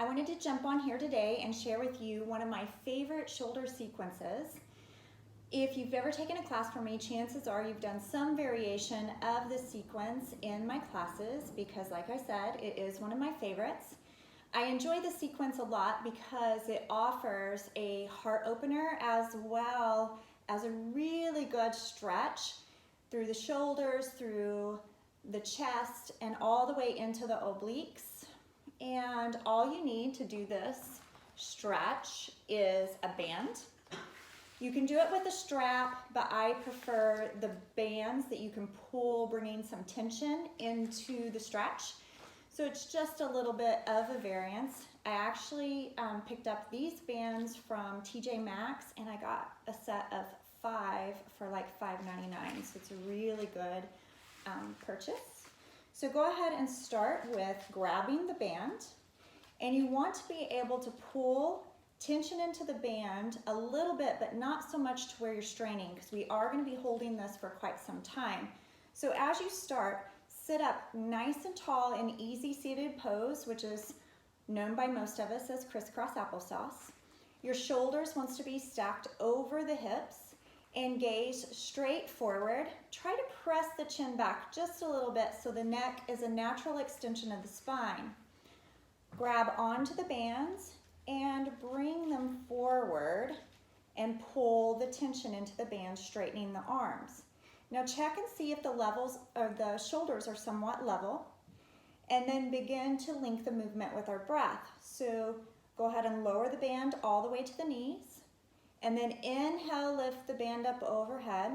I wanted to jump on here today and share with you one of my favorite shoulder sequences. If you've ever taken a class from me, chances are you've done some variation of this sequence in my classes because, like I said, it is one of my favorites. I enjoy the sequence a lot because it offers a heart opener as well as a really good stretch through the shoulders, through the chest, and all the way into the obliques. And all you need to do this stretch is a band. You can do it with a strap, but I prefer the bands that you can pull, bringing some tension into the stretch. So it's just a little bit of a variance. I actually picked up these bands from TJ Maxx, and I got a set of 5 for like $5.99. So it's a really good purchase. So go ahead and start with grabbing the band, and you want to be able to pull tension into the band a little bit, but not so much to where you're straining, because we are going to be holding this for quite some time. So as you start, sit up nice and tall in easy seated pose, which is known by most of us as crisscross applesauce. Your shoulders wants to be stacked over the hips and gaze straight forward. Try to press the chin back just a little bit so the neck is a natural extension of the spine. Grab onto the bands and bring them forward and pull the tension into the band, straightening the arms. Now check and see if the levels or the shoulders are somewhat level, and then begin to link the movement with our breath. So go ahead and lower the band all the way to the knees, and then inhale, lift the band up overhead,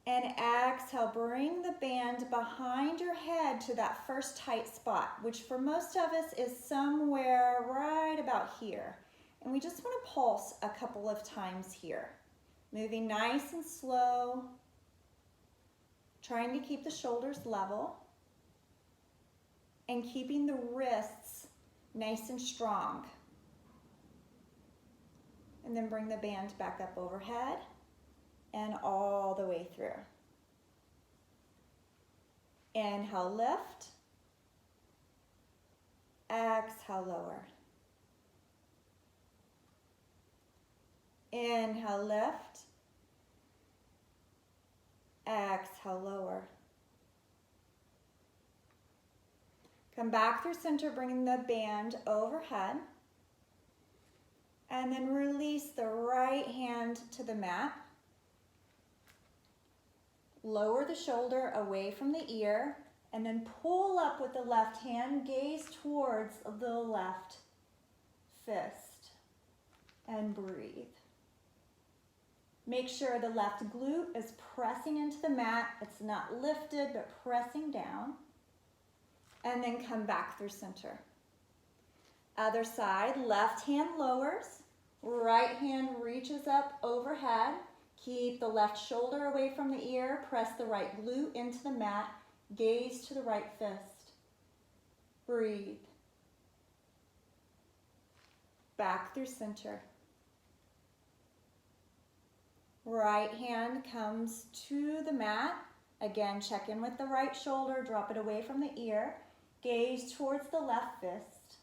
and exhale, bring the band behind your head to that first tight spot, which for most of us is somewhere right about here. And we just want to pulse a couple of times here. Moving nice and slow, trying to keep the shoulders level, and keeping the wrists nice and strong. And then bring the band back up overhead and all the way through. Inhale, lift. Exhale, lower. Inhale, lift. Exhale, lower. Come back through center, bringing the band overhead. And then release the right hand to the mat. Lower the shoulder away from the ear, and then pull up with the left hand, gaze towards the left fist, and breathe. Make sure the left glute is pressing into the mat. It's not lifted, but pressing down. And then come back through center. Other side, left hand lowers, right hand reaches up overhead. Keep the left shoulder away from the ear, press the right glute into the mat, gaze to the right fist. Breathe. Back through center. Right hand comes to the mat. Again, check in with the right shoulder, drop it away from the ear, gaze towards the left fist.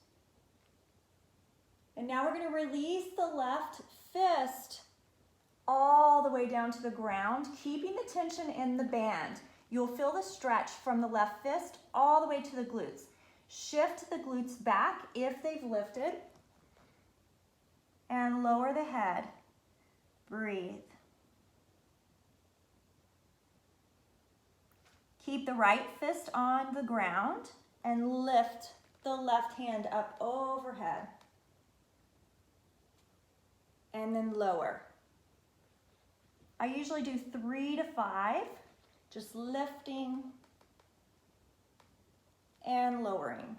And now we're going to release the left fist all the way down to the ground, keeping the tension in the band. You'll feel the stretch from the left fist all the way to the glutes. Shift the glutes back if they've lifted, and lower the head. Breathe. Keep the right fist on the ground and lift the left hand up overhead. And then lower. I usually do 3 to 5, just lifting and lowering.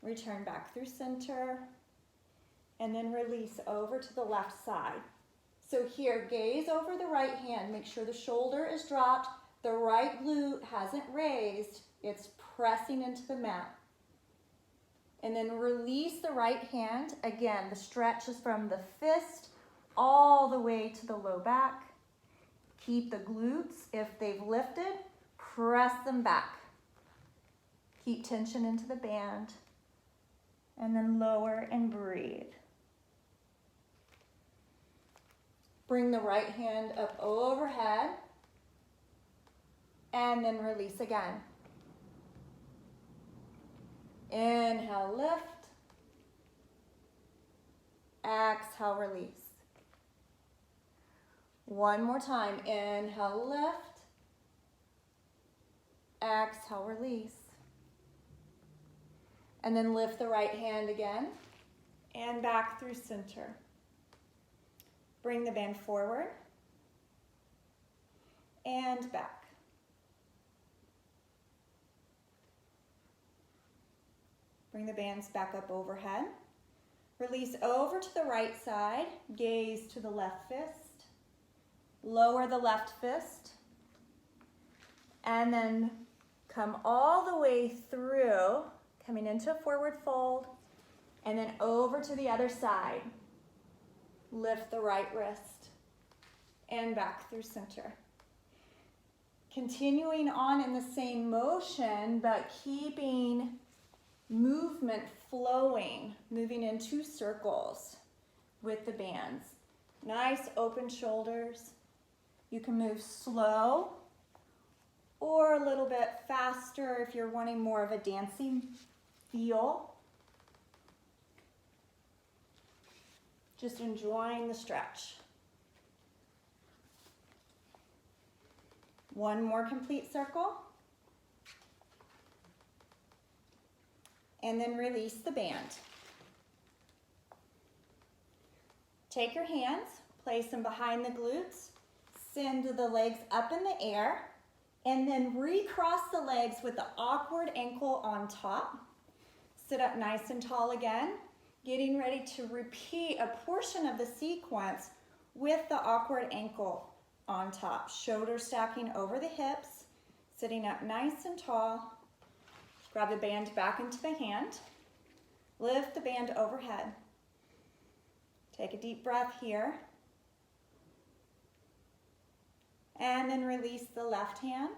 Return back through center, and then release over to the left side. So here, gaze over the right hand. Make sure the shoulder is dropped, the right glute hasn't raised, it's pressing into the mat. And then release the right hand. Again, the stretch is from the fist all the way to the low back. Keep the glutes, if they've lifted, Press them back. Keep tension into the band. And then lower and breathe. Bring the right hand up overhead. And then release again. Inhale, lift. Exhale, release. One more time. Inhale, lift. Exhale, release. And then lift the right hand again and back through center. Bring the band forward and back. Bring the bands back up overhead. Release over to the right side. Gaze to the left fist. Lower the left fist. And then come all the way through, coming into a forward fold, and then over to the other side. Lift the right wrist and back through center. Continuing on in the same motion, but keeping movement flowing, moving in 2 circles with the bands. Nice open shoulders. You can move slow or a little bit faster if you're wanting more of a dancing feel. Just enjoying the stretch. One more complete circle. And then release the band. Take your hands, place them behind the glutes, send the legs up in the air, and then recross the legs with the awkward ankle on top. Sit up nice and tall again, getting ready to repeat a portion of the sequence with the awkward ankle on top. Shoulders stacking over the hips, sitting up nice and tall. Grab the band back into the hand. Lift the band overhead. Take a deep breath here. And then release the left hand.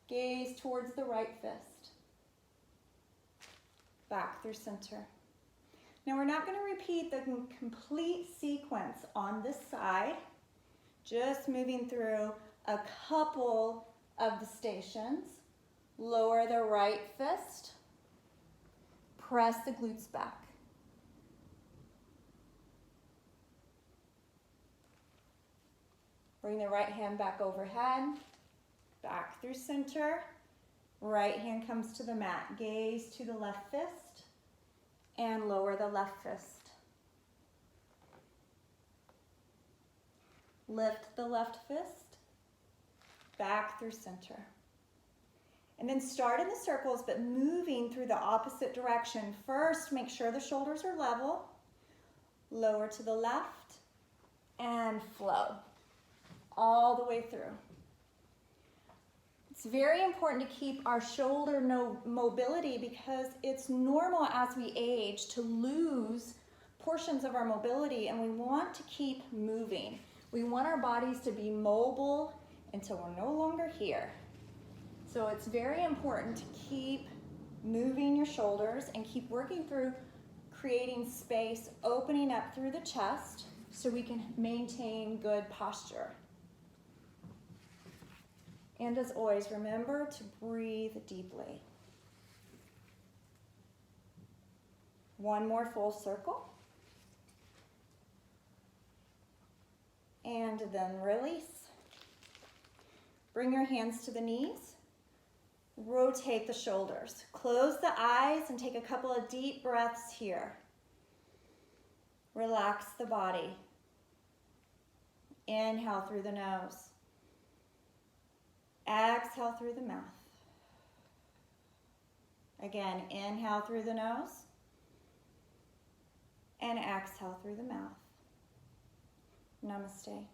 Gaze towards the right fist. Back through center. Now we're not going to repeat the complete sequence on this side. Just moving through a couple of the stations. Lower the right fist. Press the glutes back. Bring the right hand back overhead. Back through center. Right hand comes to the mat. Gaze to the left fist. And lower the left fist. Lift the left fist. Back through center. And then start in the circles, but moving through the opposite direction. First, make sure the shoulders are level. Lower to the left and flow all the way through. It's very important to keep our shoulder mobility because it's normal as we age to lose portions of our mobility, and we want to keep moving. We want our bodies to be mobile until we're no longer here. So it's very important to keep moving your shoulders and keep working through creating space, opening up through the chest so we can maintain good posture. And as always, remember to breathe deeply. One more full circle. And then release. Bring your hands to the knees. Rotate the shoulders. Close the eyes and take a couple of deep breaths here. Relax the body. Inhale through the nose. Exhale through the mouth. Again, inhale through the nose. And exhale through the mouth. Namaste.